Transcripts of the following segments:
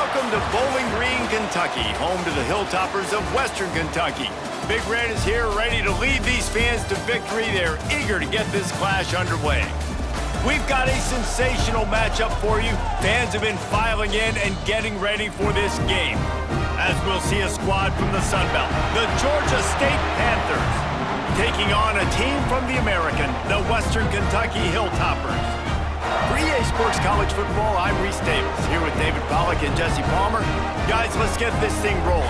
Welcome to Bowling Green, Kentucky, home to the Hilltoppers of Western Kentucky. Big Red is here ready to lead these fans to victory. They're eager to get this clash underway. We've got a sensational matchup for you. Fans have been filing in and getting ready for this game. As we'll see a squad from the Sun Belt, the Georgia State Panthers, taking on a team from the American, the Western Kentucky Hilltoppers. For EA Sports College Football, I'm Reese Davis, here with David Pollack and Jesse Palmer. Guys, let's get this thing rolling.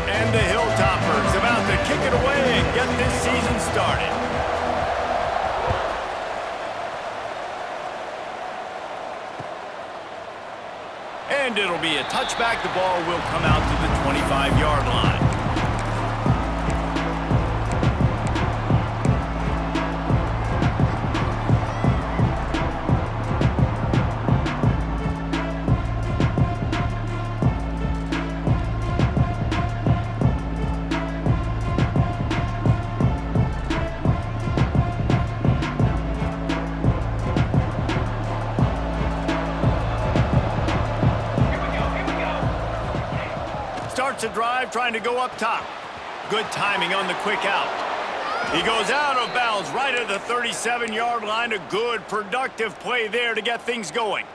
And the Hilltoppers about to kick it away and get this season started. And it'll be a touchback. The ball will come out to the 25-yard line. Starts a drive trying to go up top. Good timing on the quick out. He goes out of bounds right at the 37-yard line. A good, productive play there to get things going.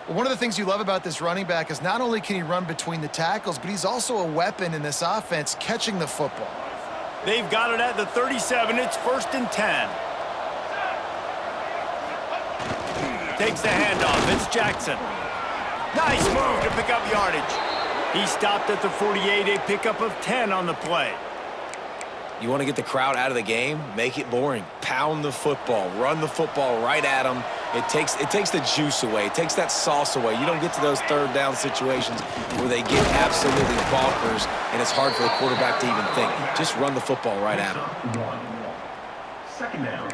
Well, one of the things you love about this running back is not only can he run between the tackles, but he's also a weapon in this offense catching the football. They've got it at the 37. It's 1st and 10. Takes the handoff. It's Jackson. Nice move to pick up yardage. He stopped at the 48, a pickup of 10 on the play. You want to get the crowd out of the game? Make it boring. Pound the football. Run the football right at them. It takes the juice away. It takes that sauce away. You don't get to those third down situations where they get absolutely bonkers and it's hard for the quarterback to even think. Just run the football right at them. 2nd down.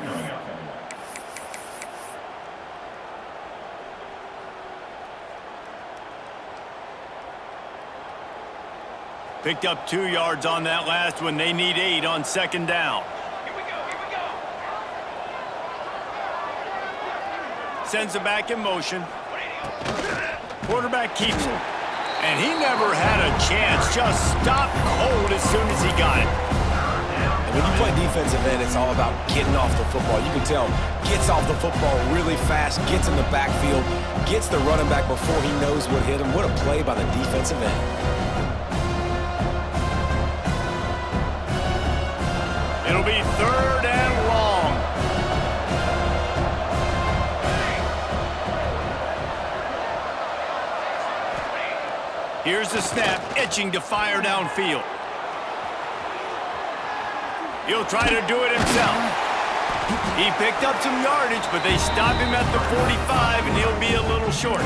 Picked up 2 yards on that last one. They need 8 on 2nd down. Here we go. Sends it back in motion. Quarterback keeps it. And he never had a chance. Just stopped cold as soon as he got it. And when you play defensive end, it's all about getting off the football. You can tell, gets off the football really fast, gets in the backfield, gets the running back before he knows what hit him. What a play by the defensive end. It'll be 3rd and long. Here's the snap, itching to fire downfield. He'll try to do it himself. He picked up some yardage, but they stop him at the 45, and he'll be a little short.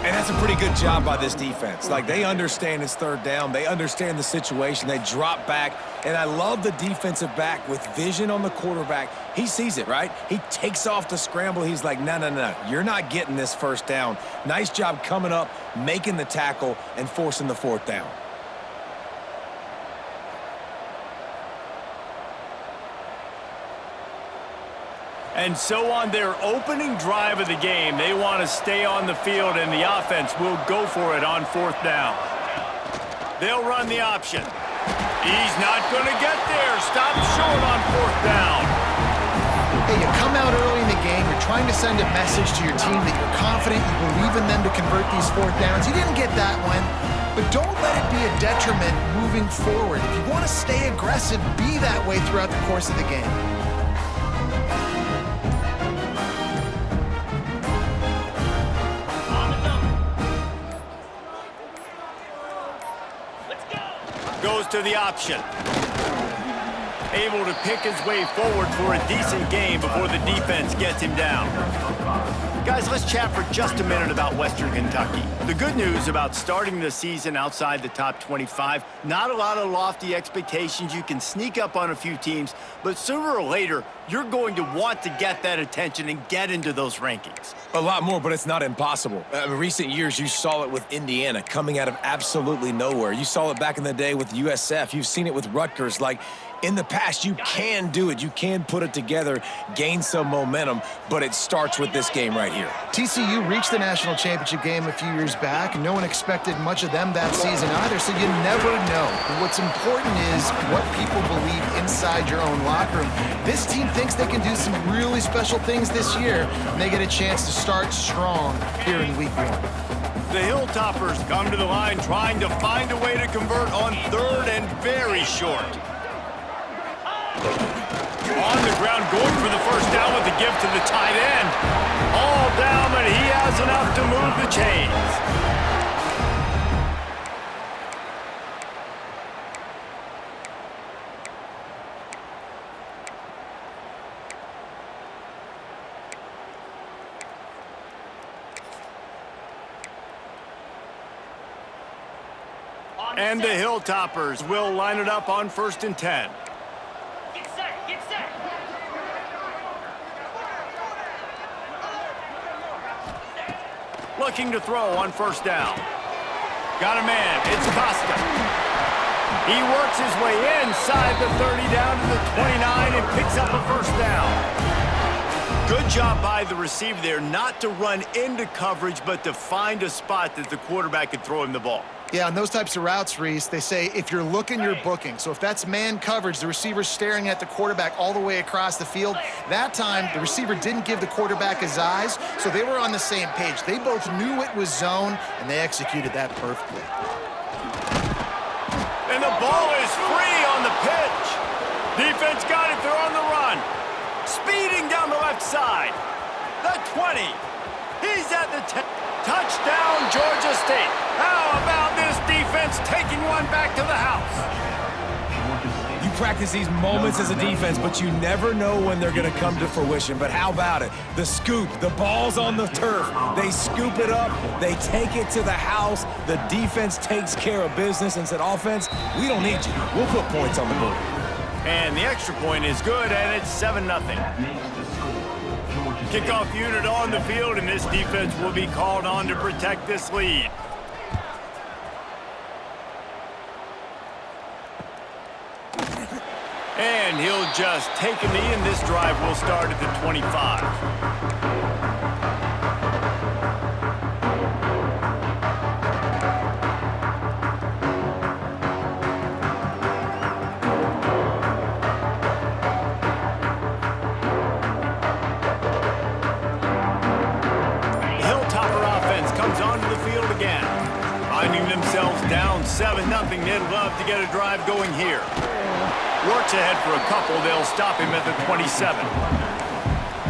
And that's a pretty good job by this defense. Like, they understand it's 3rd down. They understand the situation. They drop back. And I love the defensive back with vision on the quarterback. He sees it, right? He takes off the scramble. He's like, no. You're not getting this 1st down. Nice job coming up, making the tackle, and forcing the 4th down. And so on their opening drive of the game, they want to stay on the field, and the offense will go for it on 4th down. They'll run the option. He's not going to get there. Stop short on 4th down. Hey, you come out early in the game, you're trying to send a message to your team that you're confident, you believe in them to convert these 4th downs. You didn't get that one, but don't let it be a detriment moving forward. If you want to stay aggressive, be that way throughout the course of the game. Goes to the option. Able to pick his way forward for a decent game before the defense gets him down. Guys, let's chat for just a minute about Western Kentucky. The good news about starting the season outside the top 25, not a lot of lofty expectations. You can sneak up on a few teams, but sooner or later, you're going to want to get that attention and get into those rankings. A lot more, but it's not impossible. In recent years, you saw it with Indiana coming out of absolutely nowhere. You saw it back in the day with USF. You've seen it with Rutgers. Like, in the past, you can do it. You can put it together, gain some momentum, but it starts with this game right here. TCU reached the national championship game a few years back. No one expected much of them that season either, so you never know. But what's important is what people believe inside your own locker room. This team thinks they can do some really special things this year, and they get a chance to start strong here in week 1. The Hilltoppers come to the line trying to find a way to convert on 3rd and very short. On the ground, going for the first down with the give to the tight end. All down, but he has enough to move the chains. And the Hilltoppers will line it up on 1st and 10. Get set, get set. Looking to throw on 1st down. Got a man, it's Costa. He works his way inside the 30 down to the 29 and picks up a 1st down. Good job by the receiver there not to run into coverage, but to find a spot that the quarterback could throw him the ball. Yeah, on those types of routes, Reese, they say if you're looking, you're booking. So if that's man coverage, the receiver's staring at the quarterback all the way across the field. That time, the receiver didn't give the quarterback his eyes, so they were on the same page. They both knew it was zone, and they executed that perfectly. And the ball is free on the pitch. Defense got it, they're on the run. Speeding down the left side. The 20. He's at the 10. Touchdown, Georgia State. How about this defense taking one back to the house? You practice these moments as a defense, but you never know when they're going to come to fruition. But how about it? The scoop, the ball's on the turf. They scoop it up. They take it to the house. The defense takes care of business and said, offense, we don't need you. We'll put points on the board. And the extra point is good, and it's 7-0. Kickoff unit on the field, and this defense will be called on to protect this lead. And he'll just take a knee, and this drive will start at the 25. Finding themselves down 7-0, they'd love to get a drive going here. Works ahead for a couple, they'll stop him at the 27.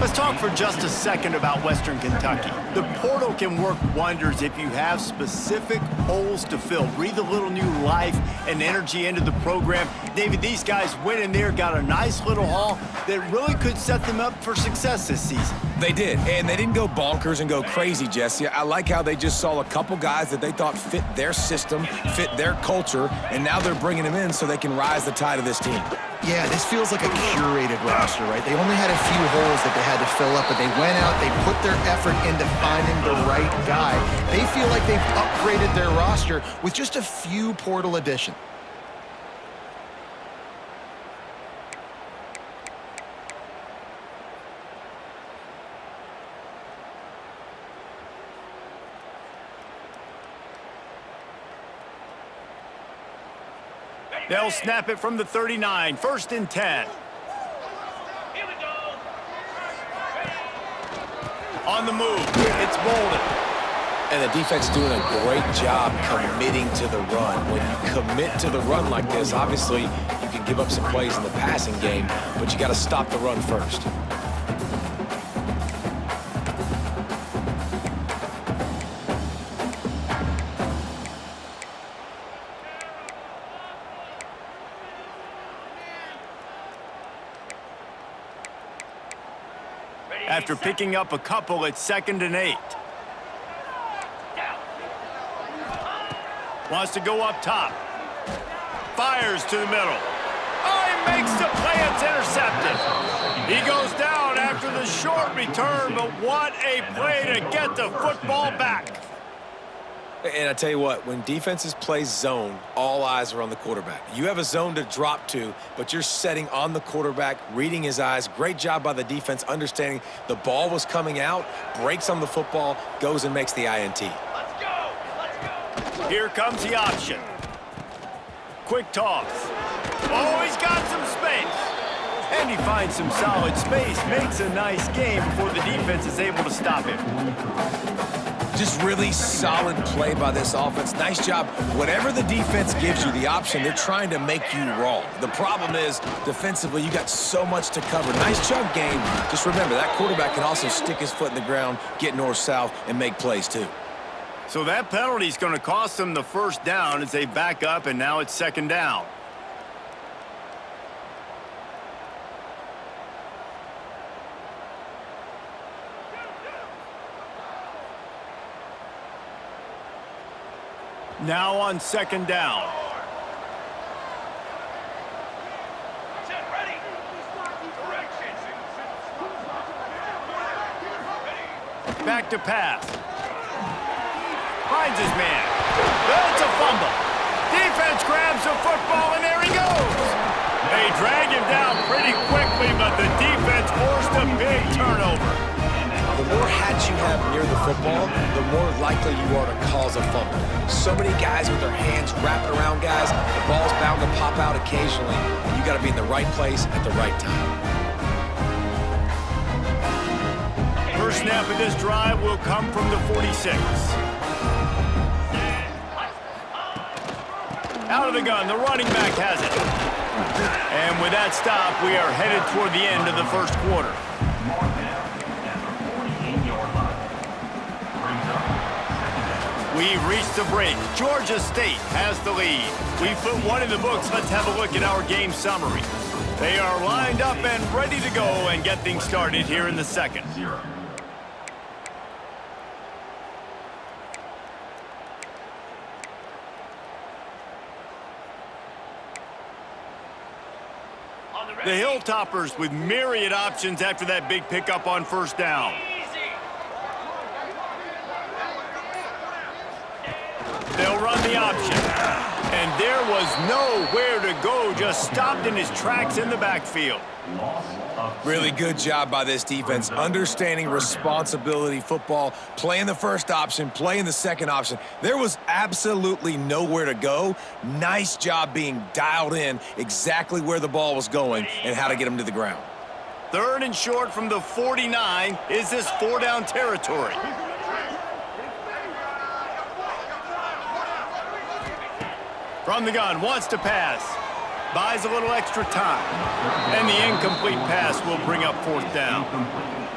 Let's talk for just a second about Western Kentucky. The portal can work wonders if you have specific holes to fill. Breathe a little new life and energy into the program. David, these guys went in there, got a nice little haul that really could set them up for success this season. They did, and they didn't go bonkers and go crazy, Jesse. I like how they just saw a couple guys that they thought fit their system, fit their culture, and now they're bringing them in so they can rise the tide of this team. Yeah, this feels like a curated roster, right? They only had a few holes that they had to fill up, but they went out, they put their effort into finding the right guy. They feel like they've upgraded their roster with just a few portal additions. They'll snap it from the 39, 1st and 10. Here we go. On the move, it's Bolden. And the defense doing a great job committing to the run. When you commit to the run like this, obviously you can give up some plays in the passing game, but you got to stop the run first. after picking up a couple at 2nd and 8. Wants to go up top. Fires to the middle. Oh, he makes the play. It's intercepted. He goes down after the short return, but what a play to get the football back. And I tell you what, when defenses play zone, all eyes are on the quarterback. You have a zone to drop to, but you're setting on the quarterback, reading his eyes. Great job by the defense, understanding the ball was coming out, breaks on the football, goes and makes the INT. Let's go! Let's go! Here comes the option. Quick toss. Oh, he's got some space. And he finds some solid space, makes a nice game before the defense is able to stop him. Just really solid play by this offense. Nice job. Whatever the defense gives you the option, they're trying to make you wrong. The problem is, defensively, you got so much to cover. Nice chunk game. Just remember, that quarterback can also stick his foot in the ground, get north-south, and make plays too. So that penalty is going to cost them the first down as they back up, and now it's 2nd down. Now on 2nd down. Set, ready! Direction! Back to pass. Finds his man. That's a fumble. Defense grabs the football, and there he goes. They drag him down pretty quickly, but the defense forced a big turnover. The more hats you have near the football, the more likely you are to cause a fumble. So many guys with their hands wrapping around guys, the ball's bound to pop out occasionally, and you got to be in the right place at the right time. First snap of this drive will come from the 46. Out of the gun, the running back has it. And with that stop, we are headed toward the end of the first quarter. We've reached the break. Georgia State has the lead. We've put one in the books. Let's have a look at our game summary. They are lined up and ready to go and get things started here in the second. The Hilltoppers with myriad options after that big pickup on first down. They'll run the option. And there was nowhere to go, just stopped in his tracks in the backfield. Really good job by this defense, understanding responsibility football, playing the first option, playing the second option. There was absolutely nowhere to go. Nice job being dialed in exactly where the ball was going and how to get him to the ground. 3rd and short from the 49. Is this 4-down territory? From the gun, wants to pass. Buys a little extra time. And the incomplete pass will bring up 4th down.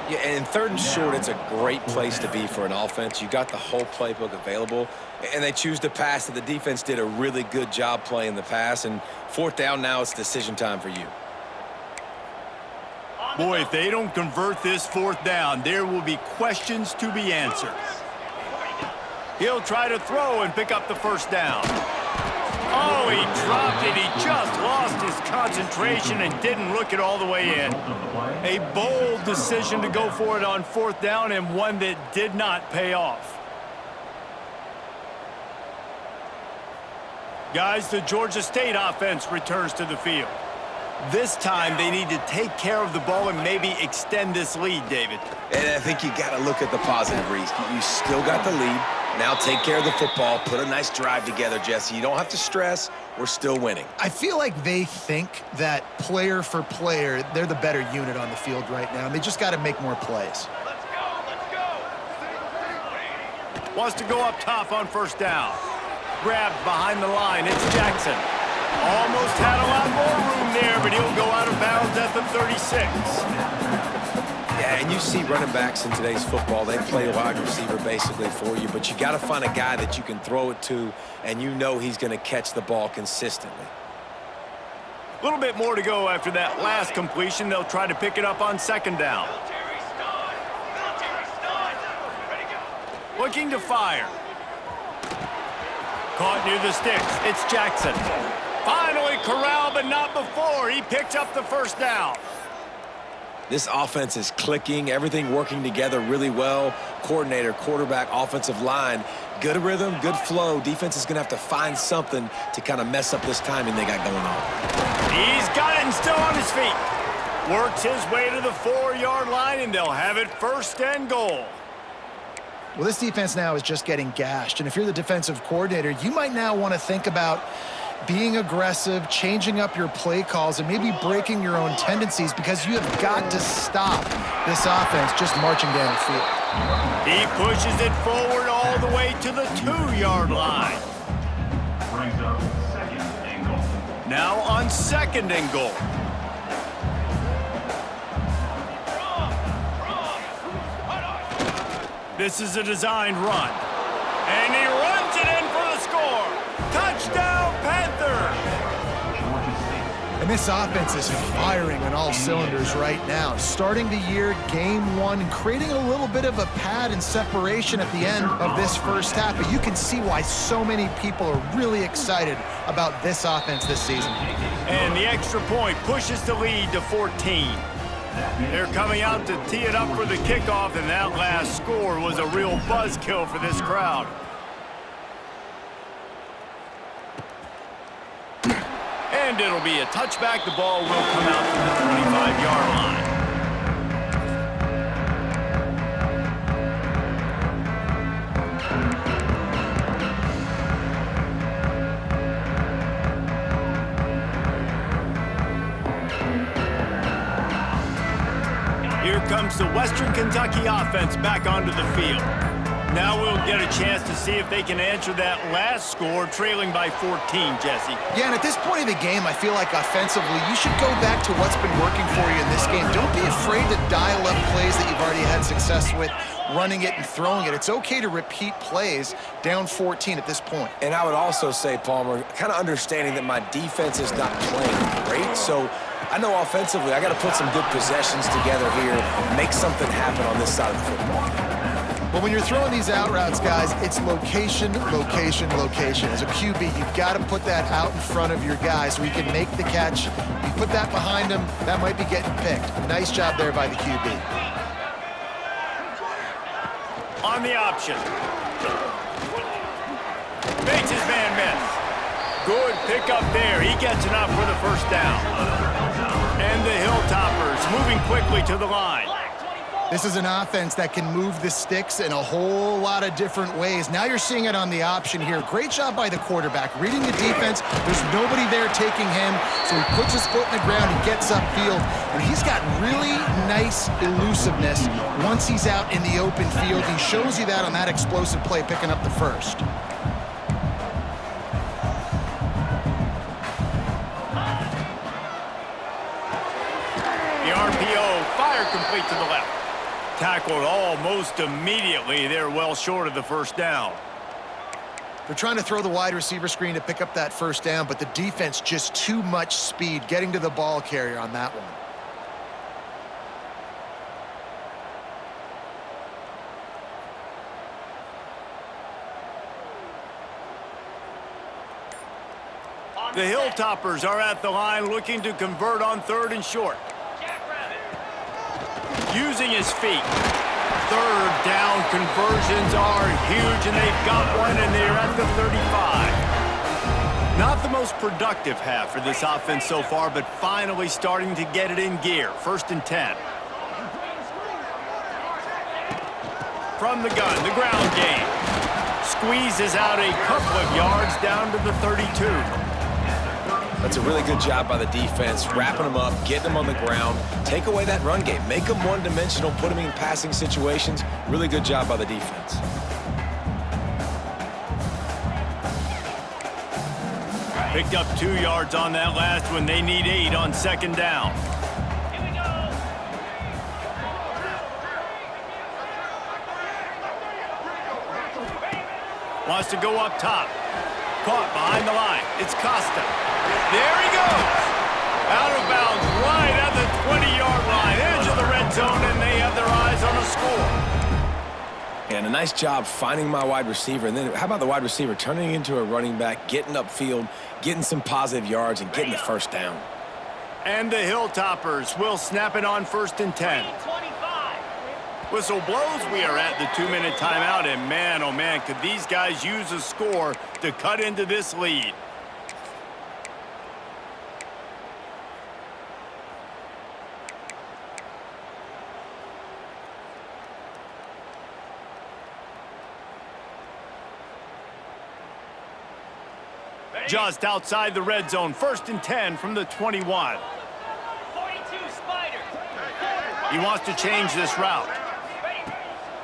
Yeah, and 3rd and short, it's a great place to be for an offense. You got the whole playbook available, and they choose to pass. And the defense did a really good job playing the pass. And 4th down now, it's decision time for you. Boy, if they don't convert this 4th down, there will be questions to be answered. He'll try to throw and pick up the first down. Oh, he dropped it. He just lost his concentration and didn't look it all the way in. A bold decision to go for it on 4th down, and one that did not pay off. Guys, the Georgia State offense returns to the field. This time, they need to take care of the ball and maybe extend this lead, David. And I think you got to look at the positive, Reese. You still got the lead. Now take care of the football. Put a nice drive together, Jesse. You don't have to stress. We're still winning. I feel like they think that player for player, they're the better unit on the field right now, and they just got to make more plays. Let's go! Let's go! Wants to go up top on first down. Grabbed behind the line. It's Jackson. Almost had a lot more room there, but he'll go out of bounds at the 36. Yeah, and you see running backs in today's football, they play wide receiver basically for you, but you got to find a guy that you can throw it to, and you know he's going to catch the ball consistently. A little bit more to go after that last completion. They'll try to pick it up on 2nd down. looking to fire. Caught near the sticks. It's Jackson. Finally corralled, but not before. He picks up the first down. This offense is clicking, everything working together really well. Coordinator, quarterback, offensive line, good rhythm, good flow. Defense is going to have to find something to kind of mess up this timing they got going on. He's got it and still on his feet. Works his way to the 4-yard line, and they'll have it first and goal. Well, this defense now is just getting gashed. And if you're the defensive coordinator, you might now want to think about being aggressive, changing up your play calls, and maybe breaking your own tendencies because you have got to stop this offense just marching down the field. He pushes it forward all the way to the 2-yard line. Brings up second and goal. Now on second and goal. This is a designed run. And he runs it in for the score. Touchdown, Panthers! And this offense is firing on all cylinders right now. Starting the year, game one, and creating a little bit of a pad and separation at the end of this first half. But you can see why so many people are really excited about this offense this season. And the extra point pushes the lead to 14. They're coming out to tee it up for the kickoff, and that last score was a real buzzkill for this crowd. And it'll be a touchback. The ball will come out to the 25-yard line. Here comes the Western Kentucky offense back onto the field. Now we'll get a chance to see if they can answer that last score, trailing by 14, Jesse. Yeah, and at this point in the game, I feel like offensively, you should go back to what's been working for you in this game. Don't be afraid to dial up plays that you've already had success with, running it and throwing it. It's okay to repeat plays down 14 at this point. And I would also say, Palmer, kind of understanding that my defense is not playing great, so I know offensively I got to put some good possessions together here, make something happen on this side of the football. But when you're throwing these out routes, guys, it's location, location, location. As a QB, you've got to put that out in front of your guy so he can make the catch. You put that behind him, that might be getting picked. Nice job there by the QB. On the option. Makes his man miss. Good pickup there. He gets enough for the first down. And the Hilltoppers moving quickly to the line. This is an offense that can move the sticks in a whole lot of different ways. Now you're seeing it on the option here. Great job by the quarterback. Reading the defense, there's nobody there taking him, so he puts his foot in the ground, he gets upfield, and he's got really nice elusiveness once he's out in the open field. He shows you that on that explosive play, picking up the first. The RPO, fire complete to the left. Tackled almost immediately. They're well short of the first down. They're trying to throw the wide receiver screen to pick up that first down, but the defense just too much speed getting to the ball carrier on that one. The Hilltoppers are at the line looking to convert on third and short. Using his feet. Third down conversions are huge, and they've got one, and they're at the 35. Not the most productive half for this offense so far, but finally starting to get it in gear. First and 10. From the gun, the ground game. Squeezes out a couple of yards down to the 32. That's a really good job by the defense, wrapping them up, getting them on the ground, take away that run game, make them one-dimensional, put them in passing situations. Really good job by the defense. Picked up 2 yards on that last one. They need 8 on second down. Here we go. Wants to go up top. Caught behind the line. It's Costa. There he goes. Out of bounds right at the 20-yard line. Edge of the red zone, and they have their eyes on a score. And a nice job finding my wide receiver. And then how about the wide receiver turning into a running back, getting upfield, getting some positive yards, and getting the first down. And the Hilltoppers will snap it on 1st and 10. Whistle blows, we are at the 2-minute timeout, and man, oh man, could these guys use a score to cut into this lead. Just outside the red zone, 1st and 10 from the 21. 42 Spiders. He wants to change this route.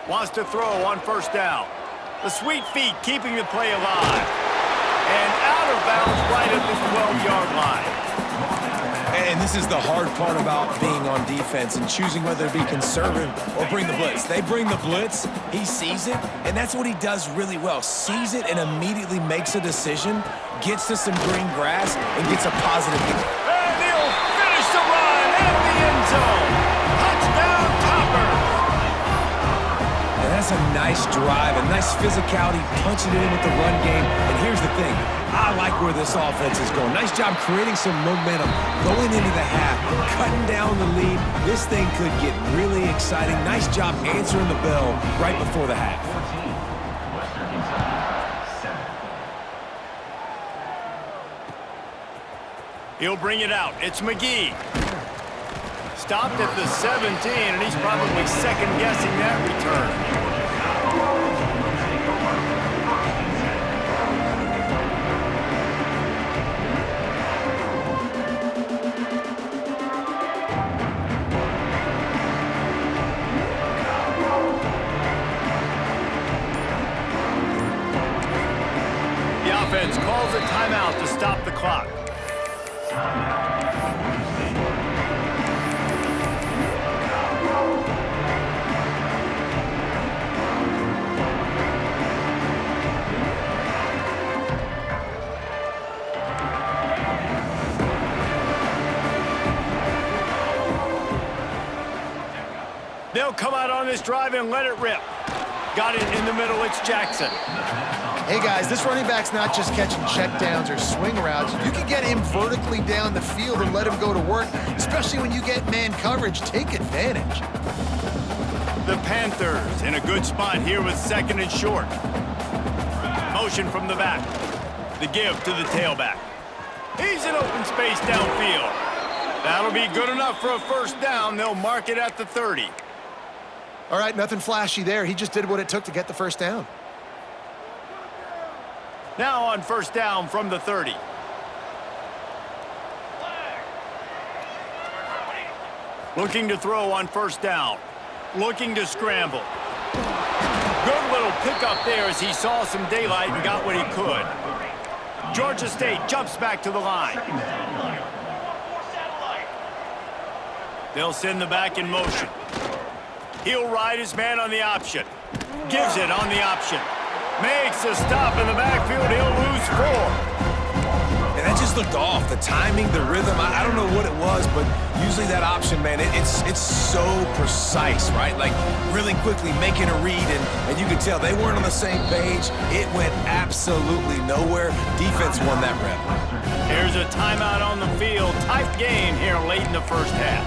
Wants to throw on 1st down. The sweet feet keeping the play alive. And out of bounds right at the 12-yard line. And this is the hard part about being on defense and choosing whether to be conservative or bring the blitz. They bring the blitz, he sees it, and that's what he does really well. Sees it and immediately makes a decision, gets to some green grass, and gets a positive. And he'll finish the run in the end zone. Touchdown, Toppers. And that's a nice drive, a nice physicality, punching it in with the run game. And here's the thing. I like where this offense is going. Nice job creating some momentum, going into the half, cutting down the lead. This thing could get really exciting. Nice job answering the bell right before the half. 14, Western Kentucky, 7. He'll bring it out. It's McGee. Stopped at the 17, and he's probably second-guessing that return. Offense calls a timeout to stop the clock. They'll come out on this drive and let it rip. Got it in the middle, it's Jackson. Hey guys, this running back's not just catching checkdowns or swing routes. You can get him vertically down the field and let him go to work, especially when you get man coverage. Take advantage. The Panthers in a good spot here with 2nd and short. Motion from the back. The give to the tailback. He's in open space downfield. That'll be good enough for a 1st down. They'll mark it at the 30. All right, nothing flashy there. He just did what it took to get the 1st down. Now on 1st down from the 30. Looking to throw on 1st down. Looking to scramble. Good little pickup there as he saw some daylight and got what he could. Georgia State jumps back to the line. They'll send the back in motion. He'll ride his man on the option. Gives it on the option. Makes a stop in the backfield. He'll lose 4. And that just looked off. The timing, the rhythm, I don't know what it was, but usually that option, man, it's so precise, right? Like really quickly making a read, and you could tell they weren't on the same page. It went absolutely nowhere. Defense won that rep. Here's a timeout on the field. Tight game here late in the 1st half.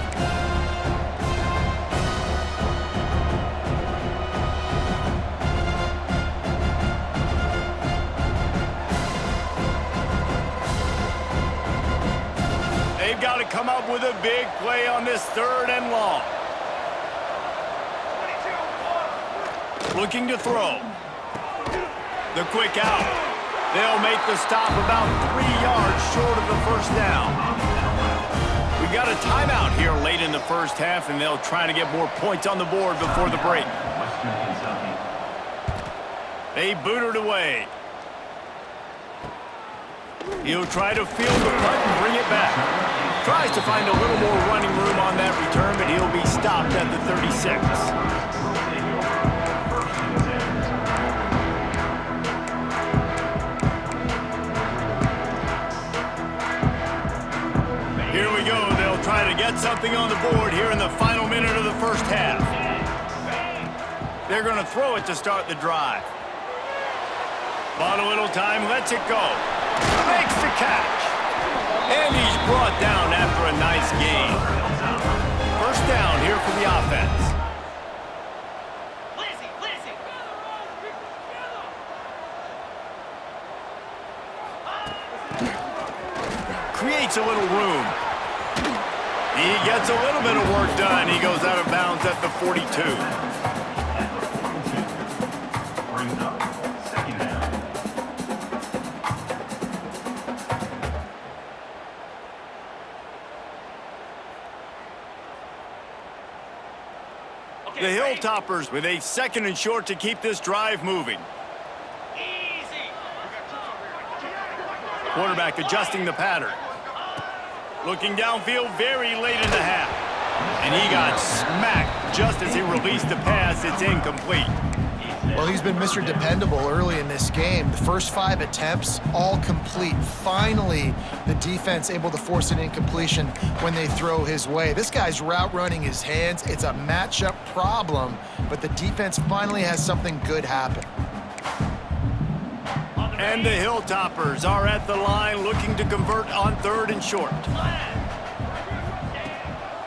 They've got to come up with a big play on this 3rd and long. Looking to throw. The quick out. They'll make the stop about 3 yards short of the 1st down. We've got a timeout here late in the 1st half, and they'll try to get more points on the board before the break. Western Kentucky. They boot it away. He'll try to field the punt and bring it back. Tries to find a little more running room on that return, but he'll be stopped at the 36. Here we go. They'll try to get something on the board here in the final minute of the 1st half. They're going to throw it to start the drive. Bought a little time, lets it go. Makes the catch. And he's brought down after a nice gain. First down here for the offense. Creates a little room. He gets a little bit of work done. He goes out of bounds at the 42. Brings up second down. The Hilltoppers with a 2nd and short to keep this drive moving. Easy. Quarterback adjusting the pattern. Looking downfield very late in the half. And he got smacked just as he released the pass. It's incomplete. Well, he's been Mr. Dependable early in this game. The first 5 attempts, all complete. Finally, the defense able to force an incompletion when they throw his way. This guy's route running his hands. It's a matchup problem, but the defense finally has something good happen. And the Hilltoppers are at the line looking to convert on 3rd and short.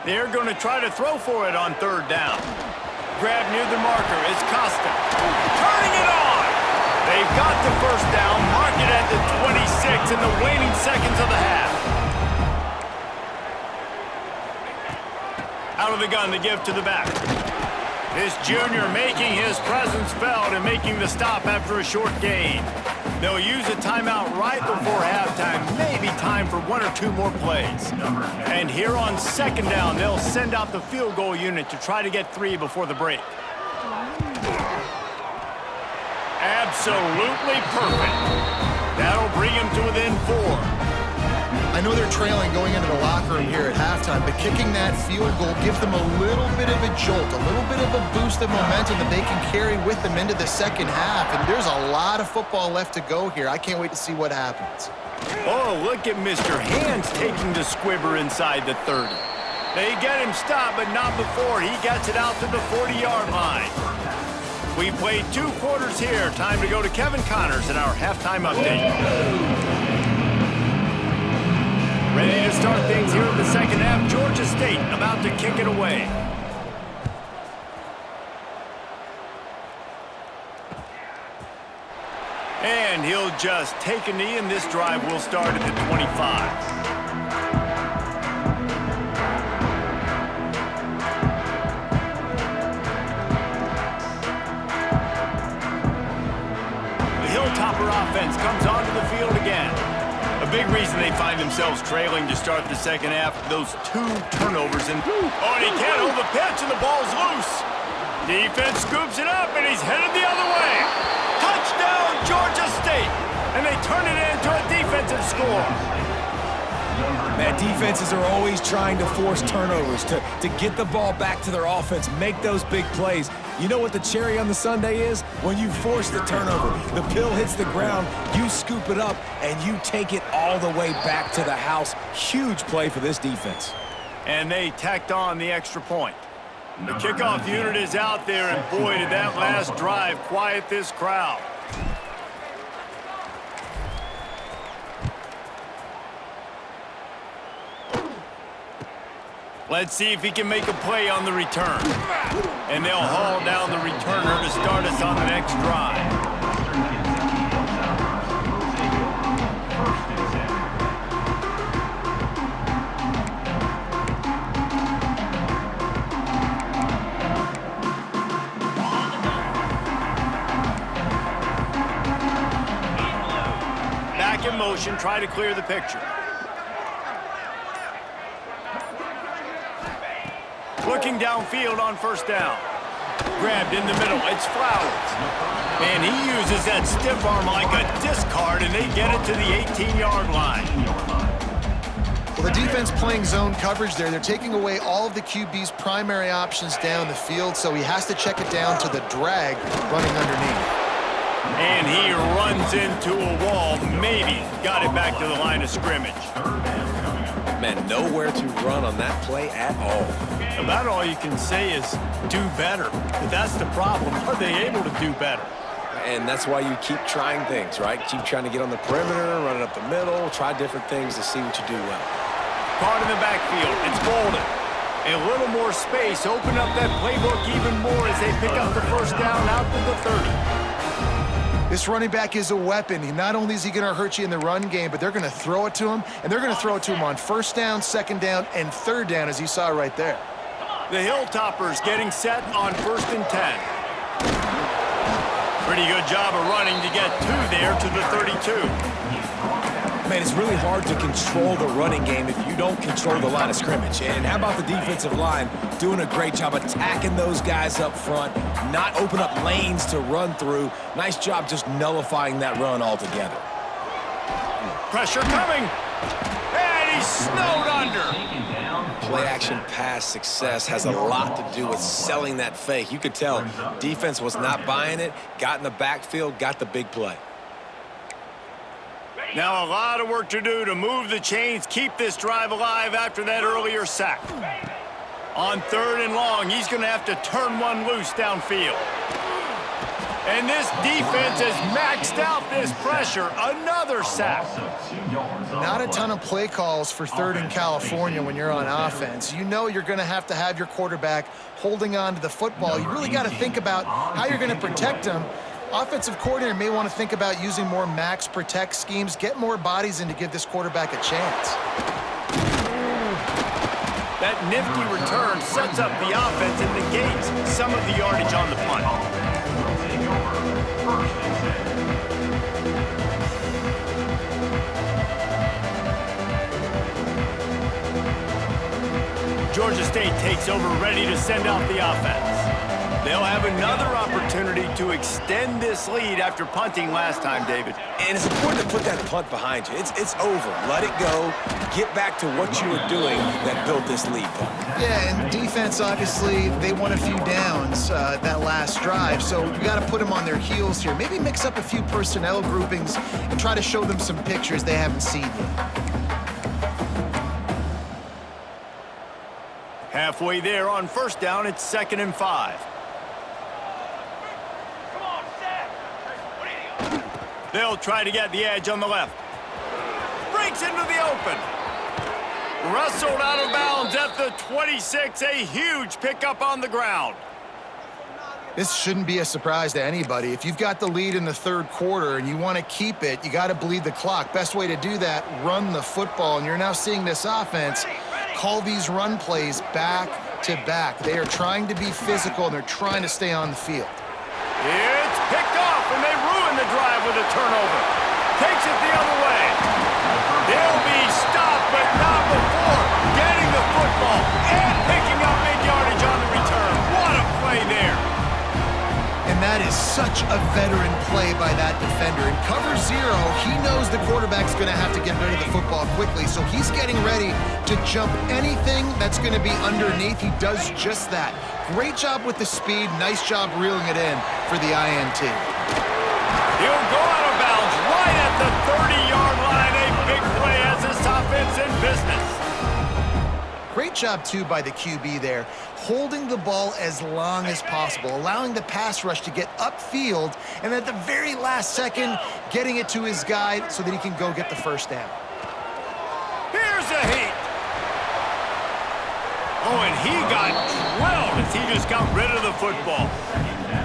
They're going to try to throw for it on 3rd down. Grab near the marker is Costa. Turning it on! They've got the first down, mark it at the 26 in the waning seconds of the half. Out of the gun to give to the back. This junior making his presence felt and making the stop after a short gain. They'll use a timeout right before halftime, maybe time for 1 or 2 more plays. And here on 2nd down, they'll send out the field goal unit to try to get 3 before the break. Absolutely perfect. That'll bring him to within 4. I know they're trailing going into the locker room here at halftime, but kicking that field goal gives them a little bit of a jolt, a little bit of a boost of momentum that they can carry with them into the second half. And there's a lot of football left to go here. I can't wait to see what happens. Oh, look at Mr. Hands taking the squibber inside the 30. They get him stopped, but not before he gets it out to the 40-yard line. We played 2 quarters here. Time to go to Kevin Connors in our halftime update. Ready to start things here in the second half. Georgia State about to kick it away. And he'll just take a knee, and this drive will start at the 25. The Hilltopper offense comes onto the field again. A big reason they find themselves trailing to start the second half, those 2 turnovers. And he can't hold the pitch, and the ball's loose. Defense scoops it up, and he's headed the other way. Touchdown, Georgia State. And they turn it into a defensive score. Man, defenses are always trying to force turnovers to get the ball back to their offense, make those big plays. You know what the cherry on the sundae is? When you force the turnover, the pill hits the ground, you scoop it up, and you take it all the way back to the house. Huge play for this defense. And they tacked on the extra point. The kickoff unit is out there, and boy, did that last drive quiet this crowd. Let's see if he can make a play on the return. And they'll haul down the returner to start us on the next drive. Back in motion, try to clear the picture. Looking downfield on first down. Grabbed in the middle, it's Flowers. And he uses that stiff arm like a discard, and they get it to the 18-yard line. Well, the defense playing zone coverage there. They're taking away all of the QB's primary options down the field, so he has to check it down to the drag running underneath. And he runs into a wall, maybe got it back to the line of scrimmage. Man, nowhere to run on that play at all. About all you can say is do better. But that's the problem. Are they able to do better? And that's why you keep trying things, right? Keep trying to get on the perimeter, run it up the middle, try different things to see what you do well. Caught in the backfield. It's Bolden. A little more space. Open up that playbook even more as they pick up the first down out to the 30. This running back is a weapon. Not only is he going to hurt you in the run game, but they're going to throw it to him, and they're going to throw it to him on first down, second down, and third down, as you saw right there. The Hilltoppers getting set on 1st and 10. Pretty good job of running to get 2 there to the 32. Man, it's really hard to control the running game if you don't control the line of scrimmage. And how about the defensive line doing a great job attacking those guys up front, not open up lanes to run through. Nice job just nullifying that run altogether. Pressure coming. And he's snowed under. Play-action pass success has a lot to do with selling that fake. You could tell defense was not buying it, got in the backfield, got the big play. Now a lot of work to do to move the chains, keep this drive alive after that earlier sack. On 3rd and long, he's going to have to turn one loose downfield. And this defense has maxed out this pressure. Another sack. Not a ton of play calls for 3rd and California when you're on offense. You know you're going to have your quarterback holding on to the football. You really got to think about how you're going to protect him. Offensive coordinator may want to think about using more max protect schemes, get more bodies in to give this quarterback a chance. That nifty return sets up the offense and negates some of the yardage on the punt. Georgia State takes over, ready to send out the offense. They'll have another opportunity to extend this lead after punting last time, David. And it's important to put that punt behind you. It's over. Let it go. Get back to what you were doing that built this lead, punt. Yeah, and defense, obviously, they won a few downs that last drive, so you got to put them on their heels here. Maybe mix up a few personnel groupings and try to show them some pictures they haven't seen yet. Halfway there on 1st down, it's 2nd and 5. They'll try to get the edge on the left. Breaks into the open. Wrestled out of bounds at the 26. A huge pickup on the ground. This shouldn't be a surprise to anybody. If you've got the lead in the 3rd quarter and you want to keep it, you got to bleed the clock. Best way to do that, run the football. And you're now seeing this offense call these run plays back to back. They are trying to be physical, and they're trying to stay on the field. It's picked off, and they ruin the drive with a turnover. Takes it the other way. They'll be stopped, but not before getting the football and picking up mid-yardage on the return. What a play there. And that is such a veteran play by that defender. In cover 0, he knows the quarterback's going to have to get rid of the football quickly, so he's getting ready to jump anything that's going to be underneath. He does just that. Great job with the speed. Nice job reeling it in for the INT. He'll go out of bounds right at the 30-yard line. A big play as this offense in business. Great job, too, by the QB there, holding the ball as long as possible, allowing the pass rush to get upfield, and at the very last second, getting it to his guy so that he can go get the first down. Here's a heat. Oh, and he got drilled as he just got rid of the football.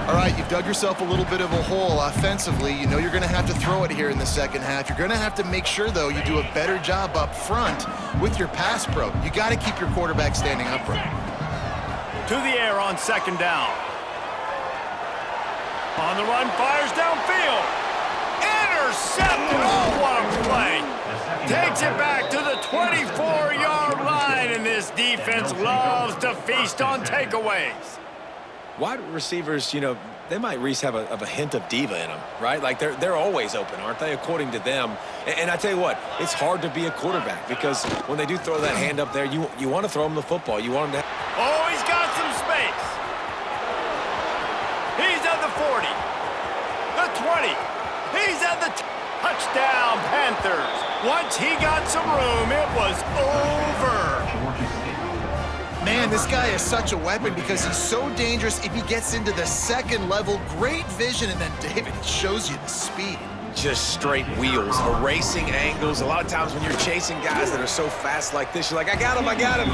All right, you've dug yourself a little bit of a hole offensively. You know you're going to have to throw it here in the second half. You're going to have to make sure, though, you do a better job up front with your pass pro. You got to keep your quarterback standing upright. To the air on 2nd down. On the run, fires downfield. Intercepted. Oh, what a play. Takes it back to the 24-yard line, and this defense loves to feast on takeaways. Wide receivers, you know, they might at least have a hint of diva in them, right? Like they're always open, aren't they, according to them? And I tell you what, it's hard to be a quarterback because when they do throw that hand up there, you want to throw them the football. You want them to. Oh, he's got some space. He's at the 40, the 20. He's at the touchdown, Panthers. Once he got some room, it was over. Georgia State. Man, this guy is such a weapon because he's so dangerous if he gets into the second level. Great vision, and then David shows you the speed. Just straight wheels, erasing angles. A lot of times when you're chasing guys that are so fast like this, you're like, I got him, I got him.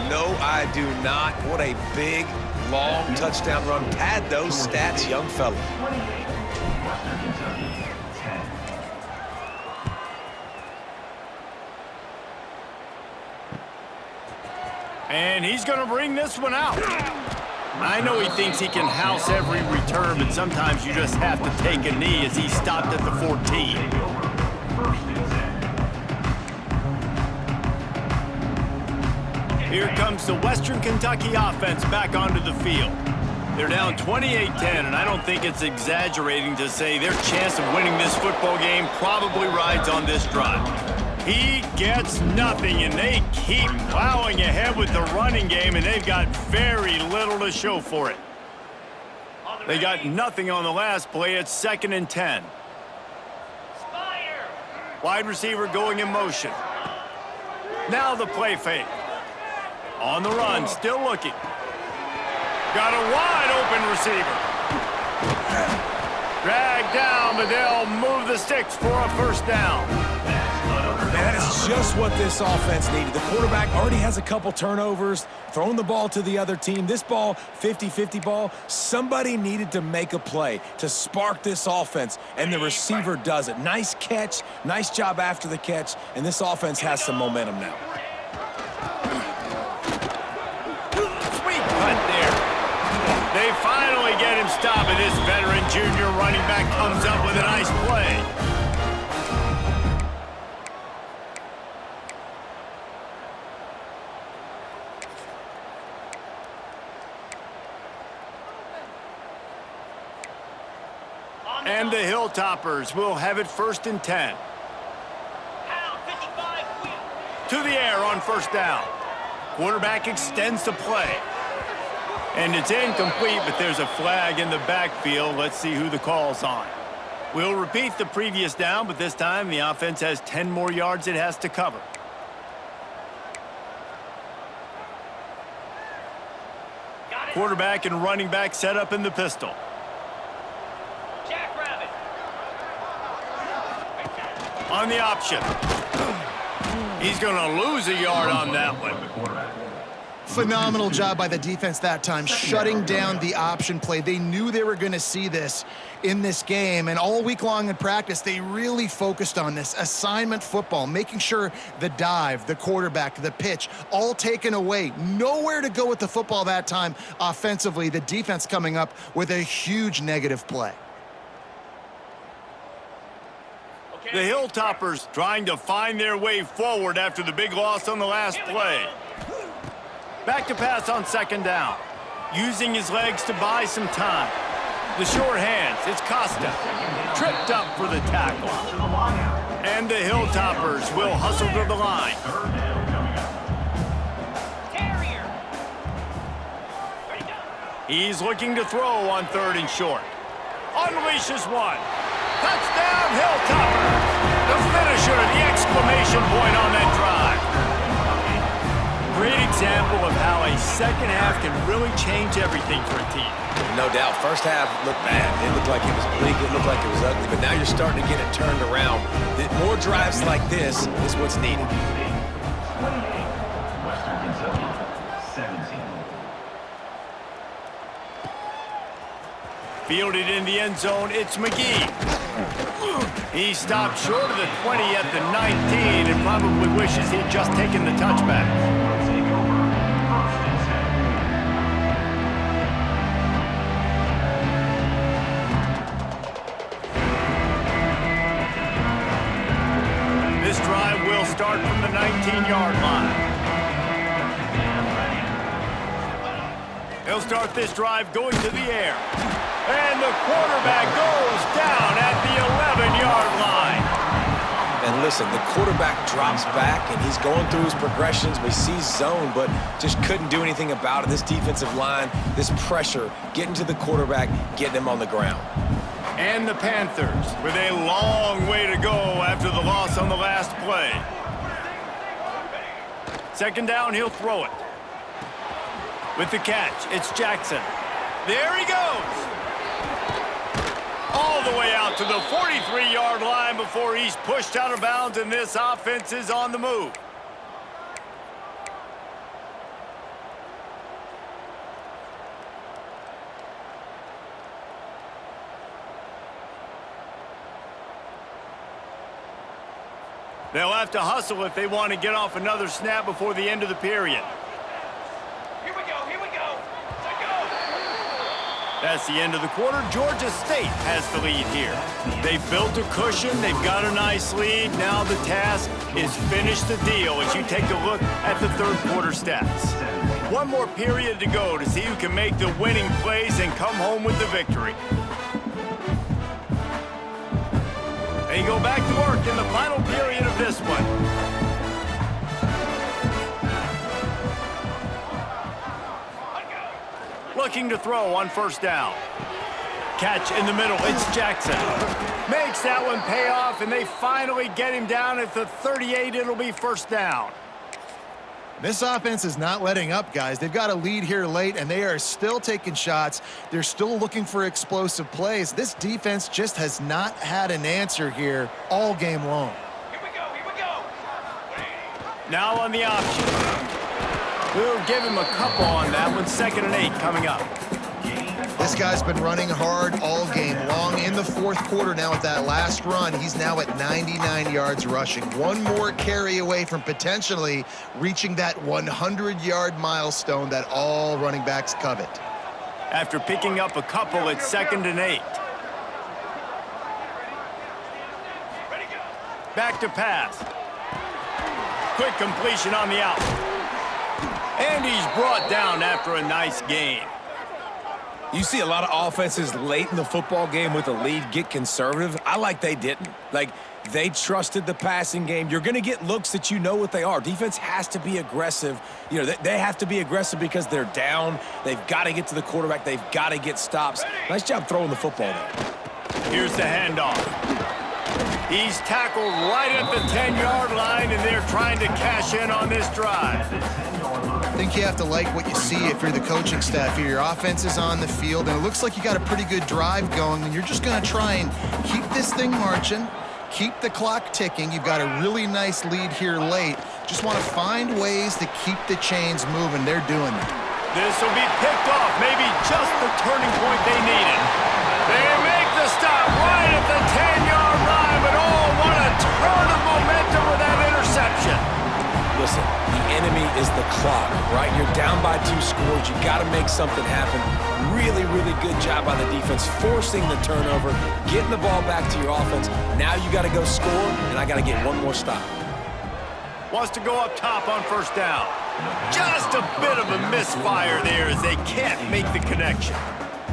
No, I do not. What a big, long touchdown run. Pad those stats, young fella. 28, Western Kentucky, 10. And he's going to bring this one out. I know he thinks he can house every return, but sometimes you just have to take a knee as he stopped at the 14. Take over. First and 10. Here comes the Western Kentucky offense back onto the field. They're down 28-10, and I don't think it's exaggerating to say their chance of winning this football game probably rides on this drive. He gets nothing, and they keep plowing ahead with the running game, and they've got very little to show for it. They got nothing on the last play. It's 2nd and 10. Spire. Wide receiver going in motion. Now the play fake. On the run, still looking. Got a wide open receiver. Dragged down, but they'll move the sticks for a first down. Man, that is just what this offense needed. The quarterback already has a couple turnovers, throwing the ball to the other team. This ball, 50-50 ball, somebody needed to make a play to spark this offense, and the receiver does it. Nice catch, nice job after the catch, and this offense has some momentum now. Sweet punt there. They finally get him stopped, and this veteran junior running back comes up with a nice play. And the Hilltoppers will have it 1st and 10. Pound 55 wheel. To the air on first down. Quarterback extends the play. And it's incomplete, but there's a flag in the backfield. Let's see who the call's on. We'll repeat the previous down, but this time the offense has 10 more yards it has to cover. Got it. Quarterback and running back set up in the pistol. Jackrabbit. On the option. He's going to lose a yard on that one. The quarterback. Phenomenal job by the defense that time, shutting down the option play. They knew they were going to see this in this game, and all week long in practice, they really focused on this assignment football, making sure the dive, the quarterback, the pitch, all taken away. Nowhere to go with the football that time offensively. The defense coming up with a huge negative play. The Hilltoppers trying to find their way forward after the big loss on the last play. Back to pass on 2nd down. Using his legs to buy some time. The short hands, it's Costa. Tripped up for the tackle. And the Hilltoppers will hustle to the line. Third down coming up. Terrier. Ready, go. He's looking to throw on 3rd and short. Unleashes one. Touchdown, Hilltoppers! The finisher, the exclamation point on that drive. Great example of how a second half can really change everything for a team. No doubt, first half looked bad. It looked like it was bleak, it looked like it was ugly, but now you're starting to get it turned around. More drives like this is what's needed. 28, Western Kentucky, 17. Fielded in the end zone, it's McGee. He stopped short of the 20 at the 19 and probably wishes he'd just taken the touchback. Take over. 1st and 10. This drive will start from the 19-yard line. He'll start this drive going to the air. And the quarterback goes down at the 11-yard line. And listen, the quarterback drops back, and he's going through his progressions. We see zone, but just couldn't do anything about it. This defensive line, this pressure, getting to the quarterback, getting him on the ground. And the Panthers with a long way to go after the loss on the last play. Second down, he'll throw it. With the catch, it's Jackson. There he goes. All the way out to the 43-yard line before he's pushed out of bounds, and this offense is on the move. They'll have to hustle if they want to get off another snap before the end of the period. Here we go, here we go. Let go. That's the end of the quarter. Georgia State has the lead here. They've built a cushion. They've got a nice lead. Now the task is finish the deal as you take a look at the third quarter stats. One more period to go to see who can make the winning plays and come home with the victory. They go back to work in the final period of this one. Looking to throw on first down. Catch in the middle, it's Jackson. Makes that one pay off, and they finally get him down at the 38. It'll be first down. This offense is not letting up, guys. They've got a lead here late, and they are still taking shots. They're still looking for explosive plays. This defense just has not had an answer here all game long. Here we go, here we go. Now on the option. We'll give him a couple on that one. 2nd and 8 coming up. This guy's been running hard all game long. In the fourth quarter now with that last run, he's now at 99 yards rushing. One more carry away from potentially reaching that 100-yard milestone that all running backs covet. After picking up a couple, it's 2nd and 8. Back to pass. Quick completion on the out. And he's brought down after a nice gain. You see a lot of offenses late in the football game with a lead get conservative. I like they didn't. Like, they trusted the passing game. You're going to get looks that you know what they are. Defense has to be aggressive. You know, they have to be aggressive because they're down. They've got to get to the quarterback. They've got to get stops. Nice job throwing the football there. Here's the handoff. He's tackled right at the 10-yard line, and they're trying to cash in on this drive. I think you have to like what you see if you're the coaching staff here. Your offense is on the field, and it looks like you got a pretty good drive going, and you're just going to try and keep this thing marching, keep the clock ticking. You've got a really nice lead here late. Just want to find ways to keep the chains moving. They're doing that. This will be picked off, maybe just the turning point they needed. They make the stop right at the 10-yard line, but oh, what a turn of momentum with that interception. Listen, the enemy is the clock, right? You're down by 2 scores. You got to make something happen. Really, really good job by the defense, forcing the turnover, getting the ball back to your offense. Now you got to go score, and I got to get one more stop. Wants to go up top on first down. Just a bit of a misfire there as they can't make the connection.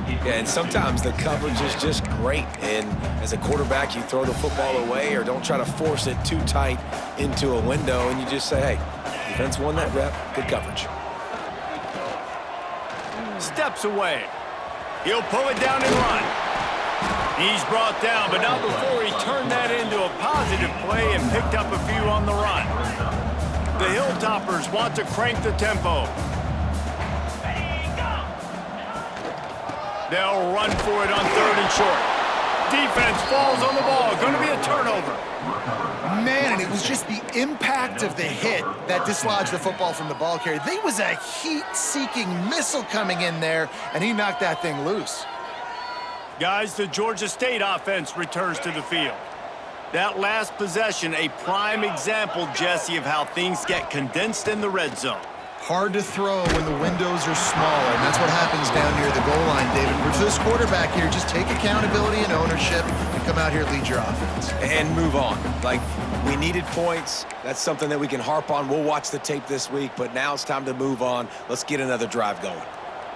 Yeah, and sometimes the coverage is just great. And as a quarterback, you throw the football away or don't try to force it too tight into a window, and you just say, hey, defense won that rep, good coverage. Steps away. He'll pull it down and run. He's brought down, but not before he turned that into a positive play and picked up a few on the run. The Hilltoppers want to crank the tempo. They'll run for it on 3rd and short. Defense falls on the ball. Going to be a turnover. Man, and it was just the impact of the hit that dislodged the football from the ball carrier. There was a heat-seeking missile coming in there, and he knocked that thing loose. Guys, the Georgia State offense returns to the field. That last possession, a prime example, Jesse, of how things get condensed in the red zone. Hard to throw when the windows are smaller, and that's what happens down near the goal line, David. For this quarterback here, just take accountability and ownership and come out here and lead your offense. And move on. Like, we needed points. That's something that we can harp on. We'll watch the tape this week, but now it's time to move on. Let's get another drive going.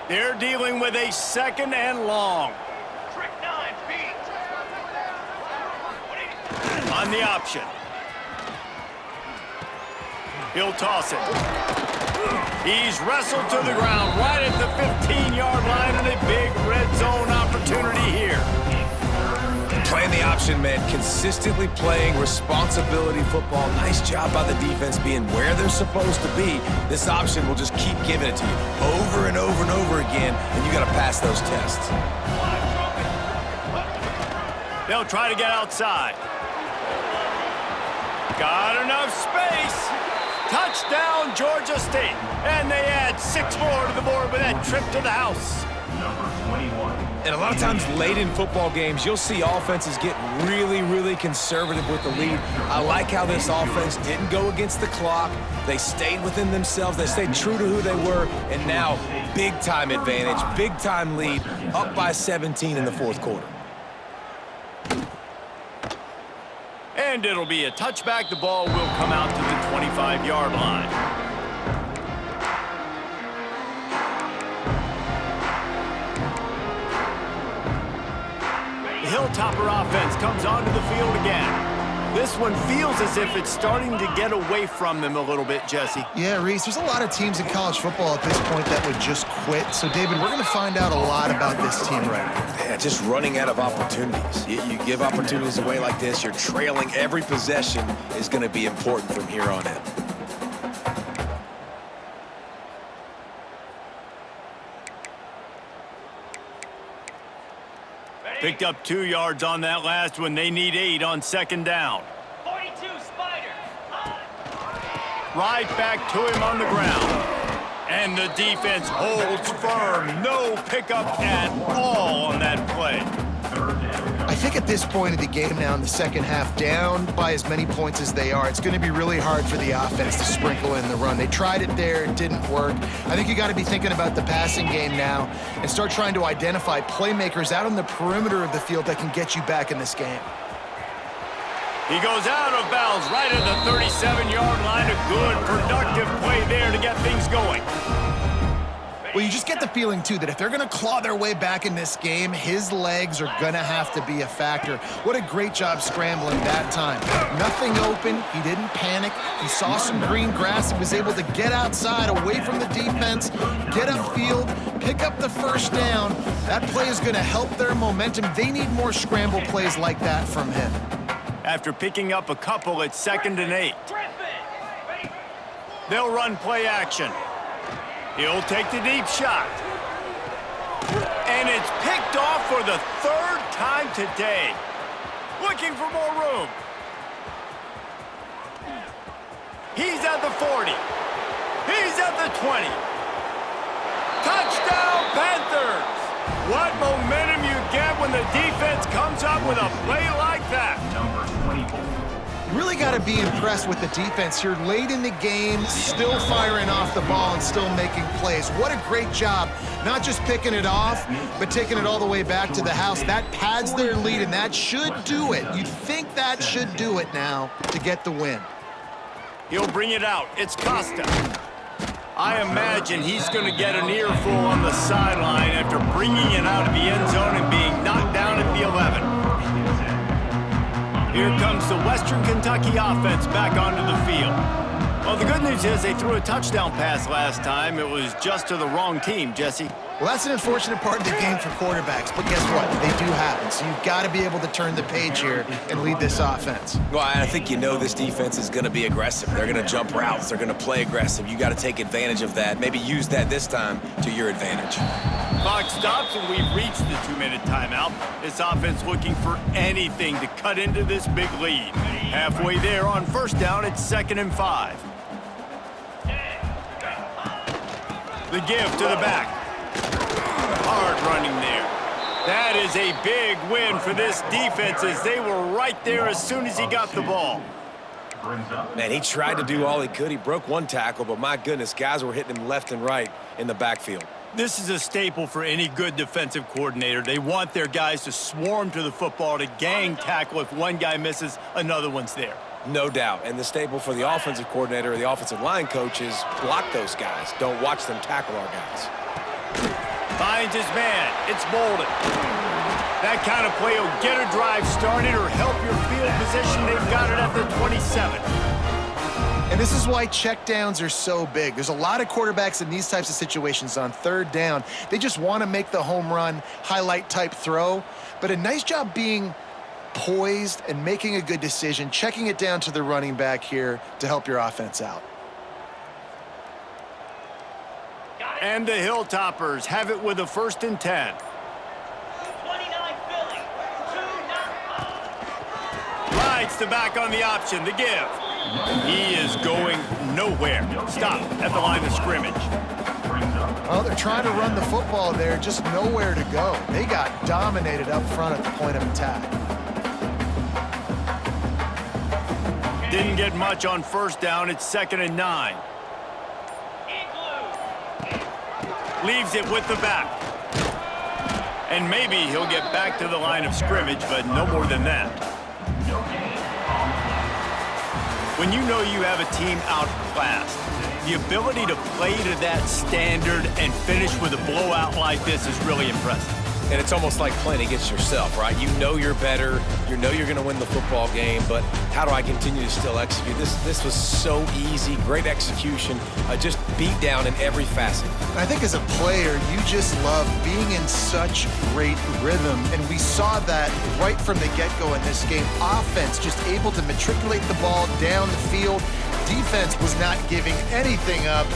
They're dealing with a 2nd and long. Trick 9, beat. On the option. He'll toss it. He's wrestled to the ground right at the 15-yard line, and a big red zone opportunity here. Playing the option, man. Consistently playing responsibility football. Nice job by the defense being where they're supposed to be. This option will just keep giving it to you over and over and over again, and you got to pass those tests. They'll try to get outside. Got enough space. Touchdown, Georgia State. And they add 6 more to the board with that trip to the house. Number 21. And a lot of times late in football games, you'll see offenses get really, really conservative with the lead. I like how this offense didn't go against the clock. They stayed within themselves. They stayed true to who they were. And now, big-time advantage, big-time lead, up by 17 in the fourth quarter. And it'll be a touchback. The ball will come out to the 25-yard line. The Hilltopper offense comes onto the field again. This one feels as if it's starting to get away from them a little bit, Jesse. Yeah, Reese, there's a lot of teams in college football at this point that would just quit. So, David, we're going to find out a lot about this team right now. Yeah, just running out of opportunities. You give opportunities away like this, you're trailing. Every possession is going to be important from here on in. Picked up 2 yards on that last one. They need 8 on second down. 42 Spider. Right back to him on the ground. And the defense holds firm. No pickup at all on that play. I think at this point of the game now in the second half, down by as many points as they are, it's going to be really hard for the offense to sprinkle in the run. They tried it there, it didn't work. I think you got to be thinking about the passing game now and start trying to identify playmakers out on the perimeter of the field that can get you back in this game. He goes out of bounds right at the 37-yard line. A good, productive play there to get things going. Well, you just get the feeling, too, that if they're going to claw their way back in this game, his legs are going to have to be a factor. What a great job scrambling that time. Nothing open. He didn't panic. He saw some green grass and was able to get outside, away from the defense, get upfield, pick up the first down. That play is going to help their momentum. They need more scramble plays like that from him. After picking up a couple, it's 2nd and 8. They'll run play action. He'll take the deep shot. And it's picked off for the 3rd time today. Looking for more room. He's at the 40. He's at the 20. Touchdown, Panthers! What momentum you get when the defense comes up with a play like that. Number 24. Really got to be impressed with the defense here late in the game, still firing off the ball and still making plays. What a great job, not just picking it off, but taking it all the way back to the house. That pads their lead, and that should do it. You'd think that should do it now to get the win. He'll bring it out. It's Costa. I imagine he's going to get an earful on the sideline after bringing it out of the end zone and being knocked down at the 11. Here comes the Western Kentucky offense back onto the field. Well, the good news is they threw a touchdown pass last time. It was just to the wrong team, Jesse. Well, that's an unfortunate part of the game for quarterbacks, but guess what? They do happen, so you've got to be able to turn the page here and lead this offense. Well, I think you know this defense is going to be aggressive. They're going to jump routes. They're going to play aggressive. You got to take advantage of that. Maybe use that this time to your advantage. Clock stops, and we've reached the 2-minute timeout. This offense looking for anything to cut into this big lead. Halfway there on first down, it's 2nd and 5. The give to the back. Hard running there. That is a big win for this defense as they were right there as soon as he got the ball. Man, he tried to do all he could. He broke one tackle, but my goodness, guys were hitting him left and right in the backfield. This is a staple for any good defensive coordinator. They want their guys to swarm to the football, to gang tackle. If one guy misses, another one's there. No doubt. And the staple for the offensive coordinator or the offensive line coach is block those guys. Don't watch them tackle our guys. Finds his man. It's Bolden. That kind of play will get a drive started or help your field position. They've got it at the 27. And this is why checkdowns are so big. There's a lot of quarterbacks in these types of situations on 3rd down. They just want to make the home run, highlight type throw. But a nice job being poised and making a good decision, checking it down to the running back here to help your offense out. And the Hilltoppers have it with a 1st and 10. 29 Philly. 2 Rides the back on the option, the give. He is going nowhere. Stop at the line of scrimmage. Well, they're trying to run the football there, just nowhere to go. They got dominated up front at the point of attack. Didn't get much on 1st down. It's 2nd and 9. Leaves it with the back. And maybe he'll get back to the line of scrimmage, but no more than that. When you know you have a team outclassed, the ability to play to that standard and finish with a blowout like this is really impressive. And it's almost like playing against yourself, right? You know you're better. You know you're going to win the football game, but how do I continue to still execute? This was so easy, great execution, just beat down in every facet. I think as a player, you just love being in such great rhythm, and we saw that right from the get-go in this game. Offense just able to matriculate the ball down the field. Defense was not giving anything up.